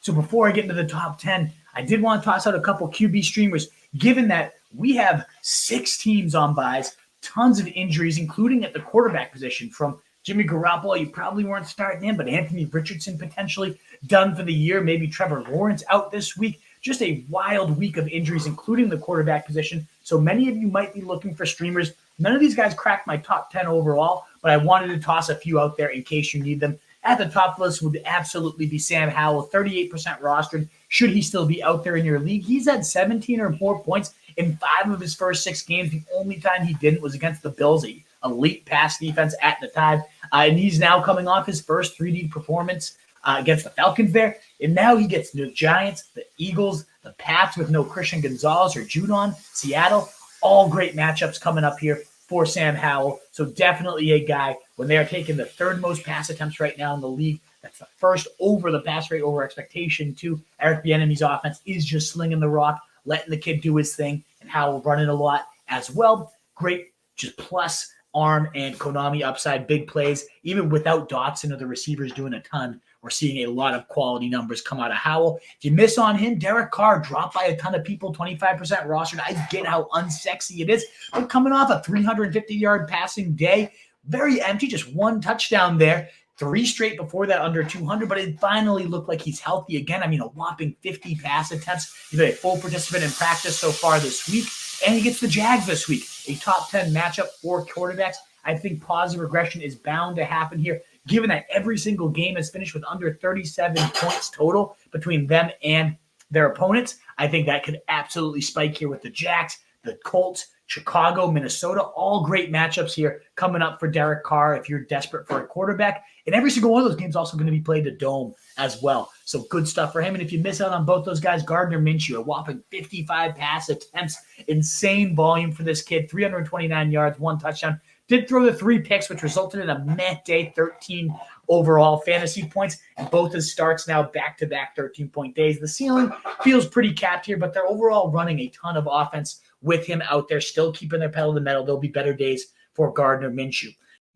So before I get into the top 10, I did want to toss out a couple QB streamers, given that we have 6 teams on buys, tons of injuries, including at the quarterback position. From Jimmy Garoppolo, you probably weren't starting him, but Anthony Richardson potentially done for the year. Maybe Trevor Lawrence out this week. Just a wild week of injuries, including the quarterback position. So many of you might be looking for streamers. None of these guys cracked my top 10 overall, but I wanted to toss a few out there in case you need them. At the top list would absolutely be Sam Howell, 38% rostered. Should he still be out there in your league? He's had 17 or more points in 5 of his first 6 games. The only time he didn't was against the Bills, a elite pass defense at the time. And he's now coming off his first 3D performance against the Falcons there. And now he gets the Giants, the Eagles, the Pats with no Christian Gonzalez or Judon, Seattle. All great matchups coming up here for Sam Howell. So definitely a guy when they are taking the 3rd most pass attempts right now in the league. That's the first over the pass rate over expectation too. Eric Bieniemy's offense is just slinging the rock, letting the kid do his thing, and Howell running a lot as well. Great, just plus arm and Konami upside, big plays. Even without Dotson or the receivers doing a ton, we're seeing a lot of quality numbers come out of Howell. If you miss on him, Derek Carr dropped by a ton of people, 25% rostered. I get how unsexy it is, but coming off a 350-yard passing day, very empty, just 1 touchdown there. 3 straight before that under 200, but it finally looked like he's healthy again. I mean, a whopping 50 pass attempts. He's been a full participant in practice so far this week, and he gets the Jags this week. A top 10 matchup for quarterbacks. I think positive regression is bound to happen here, given that every single game is finished with under 37 points total between them and their opponents. I think that could absolutely spike here with the Jags, the Colts, Chicago, Minnesota, all great matchups here coming up for Derek Carr if you're desperate for a quarterback. And every single one of those games also going to be played to Dome as well. So good stuff for him. And if you miss out on both those guys, Gardner Minshew, a whopping 55 pass attempts, insane volume for this kid, 329 yards, 1 touchdown. Did throw the 3 picks, which resulted in a meh day, 13 overall fantasy points, and both his starts now back-to-back 13-point days. The ceiling feels pretty capped here, but they're overall running a ton of offense with him out there, still keeping their pedal to the metal. There'll be better days for Gardner Minshew.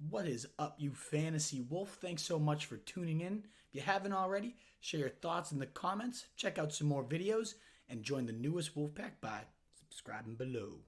What is up, you fantasy wolf? Thanks so much for tuning in. If you haven't already, share your thoughts in the comments, check out some more videos, and join the newest Wolfpack by subscribing below.